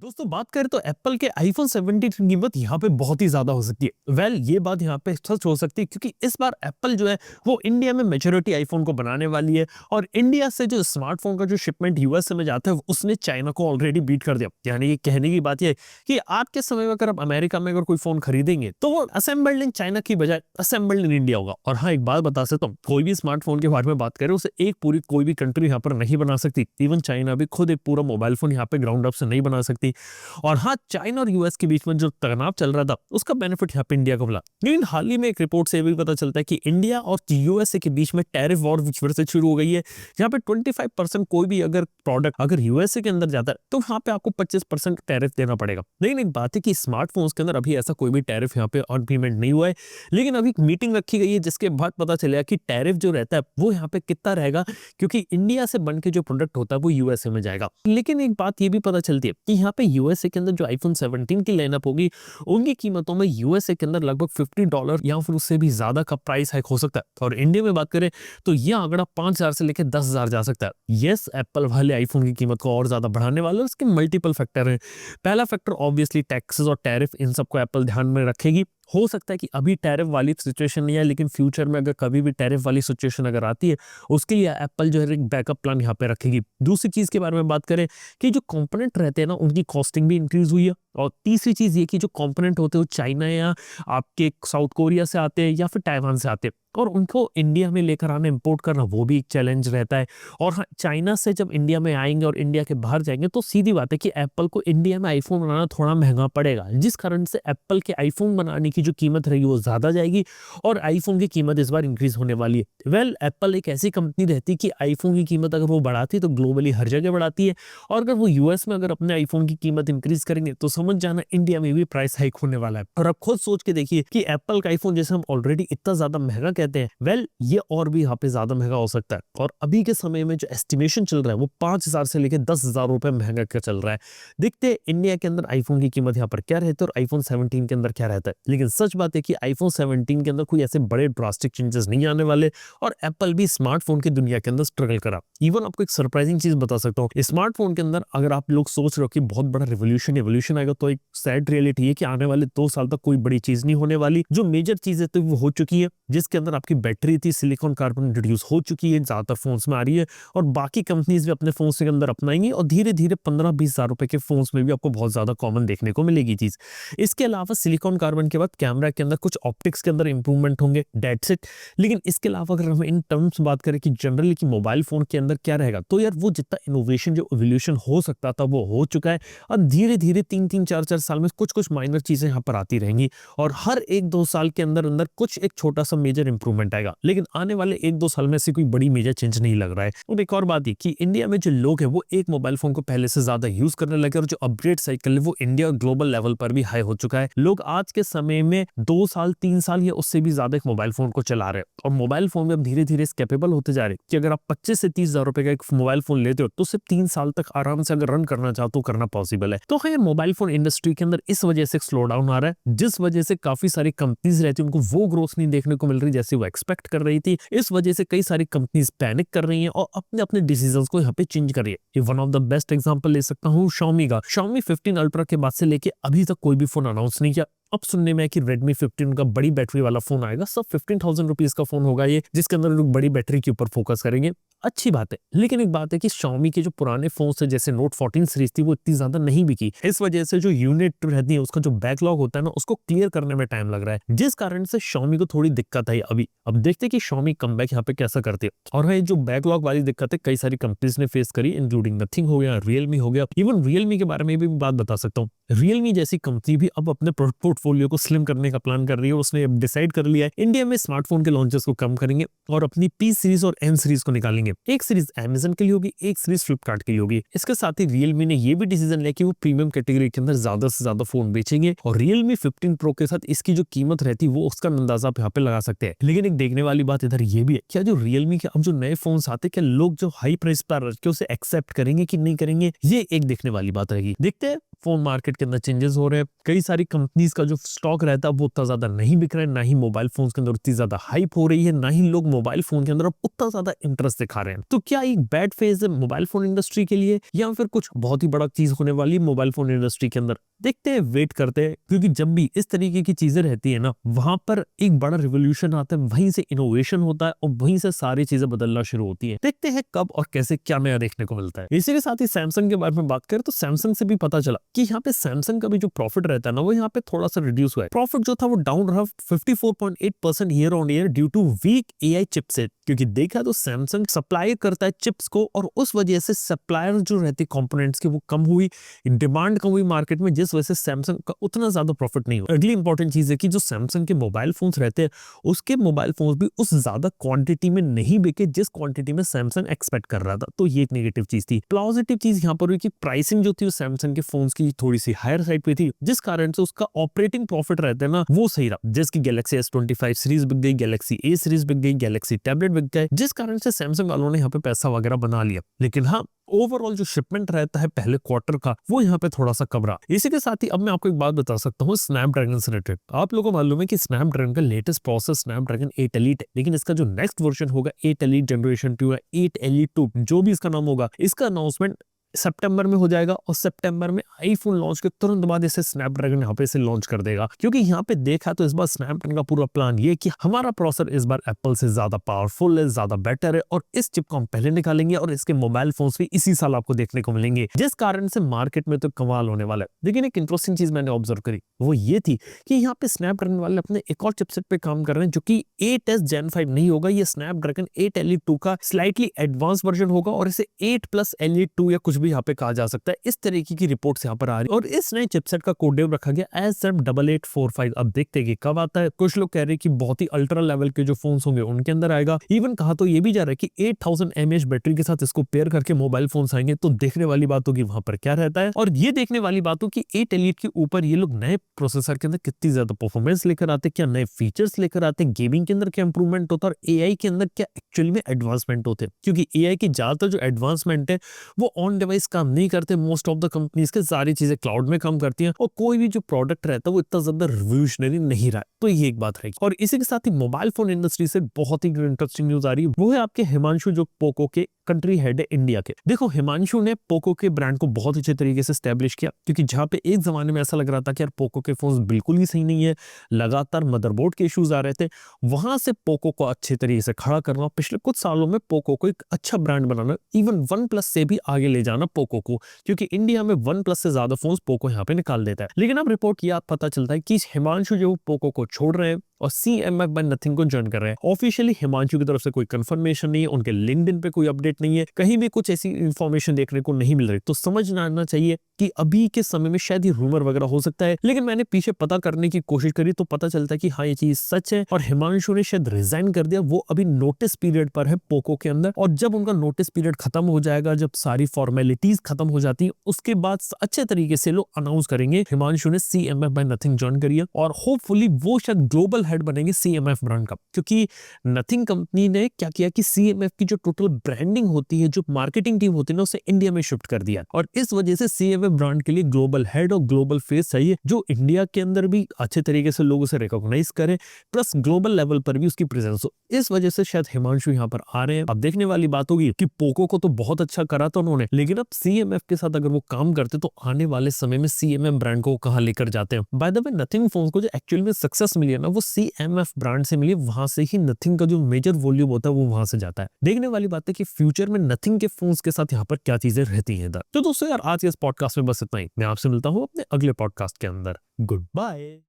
दोस्तों बात करें तो एप्पल के आईफोन 17 की कीमत यहाँ पे बहुत ही ज्यादा हो सकती है। ये बात यहाँ पे सच हो सकती है क्योंकि इस बार एप्पल जो है वो इंडिया में मेजॉरिटी आईफोन को बनाने वाली है और इंडिया से जो स्मार्टफोन का जो शिपमेंट यूएसए में जाता है उसने चाइना को ऑलरेडी बीट कर दिया। यानी कि कहने की बात यह है कि आज के समय में अगर आप अमेरिका में अगर कोई फोन खरीदेंगे तो वो असेंबल्ड इन चाइना की बजाय असेंबल्ड इन इंडिया होगा। और हाँ, एक बात बता सकता हूँ, कोई भी स्मार्टफोन के बारे में बात करें उसे एक पूरी कोई भी कंट्री यहाँ पर नहीं बना सकती। इवन चाइना भी खुद एक पूरा मोबाइल फोन यहाँ पे ग्राउंड अप से नहीं बना सकती। और हाँ, चाइना और यूएस के बीच में जो तनाव चल रहा था उसका बेनिफिट यहाँ पे इंडिया को मिला। लेकिन हाल ही में एक रिपोर्ट से भी पता चलता है कि इंडिया और यूएसए के बीच में टैरिफ वॉर फिर से शुरू हो गई है, जहाँ पे 25% कोई भी अगर प्रोडक्ट अगर यूएसए के अंदर जाता है तो वहाँ पे आपको 25% टैरिफ देना पड़ेगा। लेकिन एक बात है कि स्मार्टफोन्स के अंदर अभी ऐसा कोई भी टैरिफ यहाँ पे इम्प्लीमेंट नहीं हुआ है। लेकिन अभी मीटिंग रखी गई है जिसके बाद पता चलेगा कि टैरिफ जो रहता है वो यहाँ पे कितना रहेगा, क्योंकि इंडिया से बन के जो प्रोडक्ट होता है वो यूएसए में जाएगा। लेकिन एक बात ये भी पता चलती है कि यहाँ पे यूएसए के अंदर जो आईफोन 17 की लाइनअप होगी उनकी कीमतों में यूएसए के अंदर लगभग $50 या फिर उससे भी ज्यादा का प्राइस हाइक हो सकता है। और इंडिया में बात करें तो यह आंकड़ा 5,000 से लेकर 10,000 जा सकता है। यस, एप्पल वाले आईफोन की कीमत को और ज्यादा बढ़ाने वाले और इसके मल्टीपल फैक्टर हैं। पहला फैक्टर ऑब्वियसली टैक्सेस और टैरिफ, इन सबको एप्पल ध्यान में रखेगी। हो सकता है कि अभी टैरिफ वाली सिचुएशन नहीं है, लेकिन फ्यूचर में अगर कभी भी टैरिफ वाली सिचुएशन अगर आती है उसके लिए एप्पल जो है एक बैकअप प्लान यहाँ पे रखेगी। दूसरी चीज के बारे में बात करें कि जो कंपोनेंट रहते हैं ना उनकी कॉस्टिंग भी इंक्रीज हुई है। और तीसरी चीज ये कि जो कंपोनेंट होते हैं वो चाइना या आपके साउथ कोरिया से आते हैं या फिर ताइवान से आते हैं और उनको इंडिया में लेकर आना, इंपोर्ट करना वो भी एक चैलेंज रहता है। और हाँ, चाइना से जब इंडिया में आएंगे और इंडिया के बाहर जाएंगे तो सीधी बात है कि एप्पल को इंडिया में आईफोन बनाना थोड़ा महंगा पड़ेगा, जिस कारण से एप्पल के आईफोन बनाने की जो कीमत रहेगी वो ज्यादा जाएगी और आईफोन की कीमत इस बार इंक्रीज होने वाली है। एप्पल एक ऐसी कंपनी रहती है कि आईफोन की कीमत अगर वो बढ़ाती है तो ग्लोबली हर जगह बढ़ाती है, और अगर वो यूएस में अगर अपने आईफोन की कीमत इंक्रीज करेंगे तो समझ जाना इंडिया में भी प्राइस हाइक होने वाला है। और अब खुद सोच के देखिए कि एप्पल का आईफोन जैसे हम ऑलरेडी इतना ज्यादा महंगा कहते हैं, ये और भी यहाँ पे ज्यादा महंगा हो सकता है। और अभी के समय में जो एस्टिमेशन चल रहा है वो 5,000 से लेकर 10,000 रुपए महंगा का चल रहा है। देखते हैं इंडिया के अंदर आईफोन की कीमत यहाँ पर क्या रहती है और आईफोन 17 के अंदर क्या रहता है। लेकिन सच बात है कि आईफोन 17 के अंदर कोई ऐसे बड़े ड्रास्टिक चेंजेस नहीं आने वाले और एप्पल भी स्मार्टफोन की दुनिया के अंदर स्ट्रगल करा। इवन आपको एक सरप्राइजिंग चीज बता सकता हूँ, स्मार्टफोन के अंदर अगर आप लोग सोच रहे हो कि बहुत बड़ा रिवोल्यूशन आएगा तो एक सैड रियलिटी है कि आने वाले 2 साल तक कोई बड़ी चीज नहीं होने वाली। जो मेजर चीजें तो वो हो चुकी है, जिसके अंदर आपकी बैटरी थी सिलिकॉन कार्बन इंट्रोड्यूस हो चुकी है, ज्यादातर फोन्स में आ रही है और बाकी कंपनीज भी अपने फोन्स के अंदर अपनाएंगी और धीरे धीरे 15-20 हजार रुपए के फोन्स में भी आपको बहुत ज्यादा कॉमन देखने को मिलेगी चीज। इसके अलावा सिलिकॉन कार्बन के बाद कैमरा के अंदर कुछ ऑप्टिक्स के अंदर इंप्रूवमेंट होंगे, डेट्स इट। लेकिन इसके अलावा अगर हम इन टर्म्स बात करें कि जनरली कि मोबाइल फोन के अंदर क्या रहेगा, तो यार वो जितना इनोवेशन जो इवोल्यूशन हो सकता था वो हो चुका है और धीरे धीरे 3-3, 4-4 साल में कुछ माइनर चीजें यहाँ पर आती रहेंगी और हर 1-2 साल के अंदर अंदर कुछ एक छोटा सा मेजर इंप्रूवमेंट आएगा। लेकिन आने वाले 1-2 साल में से कोई बड़ी मेजर चेंज नहीं लग रहा है। और एक और बात ये कि इंडिया में जो लोग हैं वो एक मोबाइल फोन को पहले से ज्यादा यूज करने लगे और जो अपग्रेड साइकिल है वो इंडिया और ग्लोबल लेवल पर भी हाई हो चुका है। लोग आज के समय में 2 साल 3 साल या उससे भी ज्यादा एक मोबाइल फोन को चला रहे हैं और मोबाइल फोन में अब धीरे धीरे कैपेबल होते जा रहे हैं कि अगर आप 25 से 30 हजार रुपए का एक मोबाइल फोन लेते हो तो सिर्फ 3 साल तक आराम से अगर रन करना चाहो तो करना पॉसिबल है। तो खैर मोबाइल फोन इंडस्ट्री के अंदर इस वजह से स्लो डाउन आ रहा है, जिस वजह से काफी सारी कंपनीज रहती है उनको वो ग्रोथ नहीं देखने को मिल रही जैसे वो एक्सपेक्ट कर रही थी। इस वजह से कई सारी कंपनीज पैनिक कर रही हैं और अपने अपने डिसीजंस को यहाँ पे चेंज कर रही है। One of the best example ले सकता हूँ Xiaomi का। Xiaomi 15 अल्ट्रा के बाद से लेके अभी तक कोई भी फोन अनाउंस नहीं किया। अब सुनने में है कि Redmi 15 का बड़ी बैटरी वाला फोन आएगा, सब 15,000 रुपीज का फोन होगा ये, जिसके अंदर लोग बड़ी बैटरी के ऊपर फोकस करेंगे। अच्छी बात है, लेकिन एक बात है कि Xiaomi के जो पुराने फोन थे जैसे Note 14 सीरीज थी वो इतनी ज्यादा नहीं बिकी। इस वजह से जो यूनिट रहती है उसका जो बैकलॉग होता है ना उसको क्लियर करने में टाइम लग रहा है, जिस कारण से Xiaomi को थोड़ी दिक्कत आई अभी। अब देखते हैं कि Xiaomi कमबैक यहाँ पे कैसा करती है। और हाँ, जो बैकलॉग वाली दिक्कत है कई सारी कंपनीज ने फेस करी, इंक्लूडिंग नथिंग हो गया, Realme हो गया। इवन Realme के बारे में भी बात बता सकता हूँ। Realme जैसी कंपनी भी अब अपने पोर्टफोलियो को स्लिम करने का प्लान कर रही है। उसने अब डिसाइड कर लिया है इंडिया में स्मार्टफोन के लॉन्चेस को कम करेंगे और अपनी P सीरीज और N सीरीज को निकालेंगे। एक सीरीज Amazon के लिए होगी, एक सीरीज फ्लिपकार्ट के लिए होगी। इसके साथ ही Realme ने ये भी डिसीजन लिया कि वो प्रीमियम कैटेगरी के अंदर ज्यादा से ज्यादा फोन बेचेंगे और Realme 15 Pro के साथ इसकी जो कीमत रहती है वो उसका अंदाजा आप यहाँ पे लगा सकते हैं। लेकिन एक देखने वाली बात इधर ये भी है, क्या जो Realme के अब जो नए फोन आते हैं क्या लोग जो हाई प्राइस पर रख के उसे एक्सेप्ट करेंगे कि नहीं करेंगे, ये एक देखने वाली बात रहेगी। देखते हैं फोन मार्केट के अंदर चेंजेस हो रहे हैं, कई सारी कंपनीज का जो स्टॉक रहता है वो उतना ज्यादा नहीं बिक रहा है, ना ही मोबाइल फोन के अंदर उतनी ज्यादा हाइप हो रही है, ना ही लोग मोबाइल फोन के अंदर अब उतना ज्यादा इंटरेस्ट दिखा रहे हैं। तो क्या एक बैड फेज है मोबाइल फोन इंडस्ट्री के लिए, या फिर कुछ बहुत ही बड़ा चीज होने वाली मोबाइल फोन इंडस्ट्री के अंदर? देखते हैं, वेट करते हैं, क्योंकि जब भी इस तरीके की चीजें रहती है ना, वहां पर एक बड़ा रिवोल्यूशन आता है, वहीं से इनोवेशन होता है और वहीं से सारी चीजें बदलना शुरू होती है। देखते हैं कब और कैसे क्या नया देखने को मिलता है। इसी के साथ ही सैमसंग के बारे में बात करें तो सैमसंग से भी पता चला कि यहाँ पे सैमसंग का भी जो प्रॉफिट रहता है ना, वो यहाँ पे थोड़ा सा रिड्यूस हुआ है। प्रॉफिट जो था वो डाउन रहा 54.8% year on year due to weak AI chipset, क्योंकि देखा तो सैमसंग सप्लाई करता है चिप्स को और उस वजह से सप्लायर जो रहती कंपोनेंट्स की वो कम हुई, डिमांड कम हुई मार्केट में, जिस वजह से सैमसंग का उतना ज्यादा प्रॉफिट नहीं हुआ। अगली इंपॉर्टेंट चीज है कि जो सैमसंग के मोबाइल फोन्स रहते हैं उसके मोबाइल फोन्स भी उस ज्यादा क्वांटिटी में नहीं बिके जिस क्वांटिटी में सैमसंग एक्सपेक्ट कर रहा था। तो ये एक नेगेटिव चीज थी। पॉजिटिव चीज यहाँ पर हुई कि प्राइसिंग जो थी सैमसंग के फोन्स की थोड़ी सी हायर साइड पे थी, जिस कारण से उसका ऑपरेटिंग प्रॉफिट रहता है ना वो सही रहा। जिसकी गैलेक्सी S25 सीरीज बिक गई, गैलेक्सी A सीरीज बिक गई, गैलेक्सी टैबलेट बिक गए, जिस कारण से सैमसंग वालों ने यहाँ पे पैसा वगैरह बना लिया। लेकिन हाँ, ओवरऑल जो शिपमेंट रहता है पहले क्वार्टर का वो यहाँ पे थोड़ा सा कम रहा। इसी के साथ ही अब मैं आपको एक बात बता सकता हूँ स्नैपड्रैगन से रिलेटेड। आप लोगों को मालूम है कि स्नैपड्रैगन का लेटेस्ट प्रोसेस स्नैपड्रैगन 8 एलीट है, लेकिन इसका जो नेक्स्ट वर्जन होगा 8 एलीट जनरेशन 2 या 8 एलीट 2, जो भी इसका नाम होगा, इसका अनाउंसमेंट सितंबर में हो जाएगा और सितंबर में आईफोन लॉन्च के तुरंत बाद इसे स्नैपड्रैगन यहाँ पे इसे लॉन्च कर देगा। क्योंकि यहाँ पे देखा तो इस बार स्नैपड्रैगन का पूरा प्लान ये कि हमारा प्रोसेसर इस बार एप्पल से ज्यादा पावरफुल है, ज्यादा बेटर है और इस चिप को हम पहले निकालेंगे और इसके मोबाइल फोन्स भी इसी साल आपको देखने को मिलेंगे, जिस कारण से मार्केट में तो कमाल होने वाला है। लेकिन एक इंटरेस्टिंग चीज मैंने ऑब्जर्व करी वो ये थी कि यहाँ पे स्नैपड्रैगन वाले अपने एक और चिपसेट पे काम कर रहे हैं जो कि 8s Gen 5 नहीं होगा, ये स्नैपड्रैगन 8 एलीट 2 का स्लाइटली एडवांस वर्जन होगा और इसे 8+ एलीट 2 या कुछ भी यहाँ पे कहा जा सकता है। इस तरीके की रिपोर्ट्स यहाँ पर आ रही है और इस नए चिपसेट का कोड नेम रखा गया ASM8845। अब देखते हैं कि कब आता है। कुछ लोग कह रहे हैं कि बहुत ही अल्ट्रा लेवल के जो फोन्स होंगे उनके अंदर आएगा। इवन कहा तो ये भी जा रहा है कि 8000 mAh बैटरी के साथ इसको पेयर करके मोबाइल फोन्स आएंगे। तो देखने वाली बात होगी वहां पर क्या रहता है, और ये देखने वाली बात हो कि 8 एलीट के ऊपर ये लोग नए प्रोसेसर के अंदर कितनी ज्यादा परफॉर्मेंस लेकर आते, क्या नए फीचर्स लेकर आते, गेमिंग के अंदर क्या इंप्रूवमेंट होता है और एआई के अंदर क्या एक्चुअली में एडवांसमेंट होते हैं। क्योंकि एआई की ज्यादातर जो एडवांसमेंट है वो ऑन डिवाइस काम नहीं करते। मोस्ट ऑफ द कंपनीज के सारी चीजें क्लाउड में काम करती हैं और कोई भी जो प्रोडक्ट रहता है वो इतना ज्यादा रिवोल्यूशनरी नहीं रहा है। तो ये एक बात है। और इसी के साथ ही मोबाइल फोन इंडस्ट्री से बहुत ही इंटरेस्टिंग न्यूज आ रही है, वो है आपके हिमांशु जो पोको के कंट्री हेड है इंडिया के। देखो, हिमांशु ने पोको के ब्रांड को बहुत अच्छे तरीके से स्टैब्लिश किया, क्योंकि जहां पे एक जमाने में ऐसा लग रहा था कि यार पोको के फोन्स बिल्कुल ही सही नहीं है, लगातार मदरबोर्ड के इश्यूज आ रहे थे, वहां से पोको को अच्छे तरीके से खड़ा करना, पिछले कुछ सालों में पोको को एक अच्छा ब्रांड बनाना, इवन OnePlus से भी आगे ले जाना पोको को, क्योंकि इंडिया में OnePlus से ज्यादा फोन्स पोको यहाँ पे निकाल देता है। लेकिन अब रिपोर्ट किया पता चलता है कि हिमांशु जो पोको को छोड़ रहे हैं और CMF बाय नथिंग को ज्वाइन कर रहे हैं। ऑफिशियली हिमांशु की तरफ से कोई कंफर्मेशन नहीं है, उनके लिंक्डइन पे कोई अपडेट नहीं है, कहीं भी कुछ ऐसी इंफॉर्मेशन देखने को नहीं मिल रही। तो समझ ना आना चाहिए कि अभी के समय में शायद ये रूमर वगैरह हो सकता है, लेकिन मैंने पीछे पता करने की कोशिश करी तो पता चलता है कि हाँ, ये चीज सच है और हिमांशु ने शायद रिजाइन कर दिया। वो अभी नोटिस पीरियड पर है पोको के अंदर, और जब उनका नोटिस पीरियड खत्म हो जाएगा, जब सारी फॉर्मेलिटीज खत्म हो जाती है, उसके बाद अच्छे तरीके से लोग अनाउंस करेंगे हिमांशु ने CMF बाय नथिंग ज्वाइन करिए और होपफुली वो शायद ग्लोबल हेड बनेंगे CMF ब्रांड का। क्योंकि नथिंग कंपनी ने क्या किया कि CMF की जो टोटल ब्रांडिंग होती है, जो मार्केटिंग टीम होती है ना, उसे इंडिया में शिफ्ट कर दिया और इस वजह से CMF ब्रांड के लिए ग्लोबल हेड और ग्लोबल फेस चाहिए, जो इंडिया के अंदर भी अच्छे तरीके से लोग उसे रिकॉग्नाइज करें, प्लस ग्लोबल लेवल पर भी उसकी प्रेजेंस हो। इस वजह से शायद हिमांशु यहाँ पर आ रहे हैं। अब देखने वाली बात होगी कि पोको को तो बहुत अच्छा करा था उन्होंने, लेकिन अब CMF के साथ अगर वो काम करते तो आने वाले समय में CMF ब्रांड को कहां लेकर जाते हैं। By the way, nothing phones को जो एक्चुअली में सक्सेस मिली है ना, वो CMF ब्रांड से मिली, वहां से ही नथिंग का जो मेजर वॉल्यूम होता है वो वहां से जाता है। देखने वाली बात है कि फ्यूचर में नथिंग के फोन्स के साथ यहाँ पर क्या चीजें रहती हैं। तो दोस्तों यार, आज के इस पॉडकास्ट में बस इतना ही। मैं आपसे मिलता हूँ अपने अगले पॉडकास्ट के अंदर। Good bye.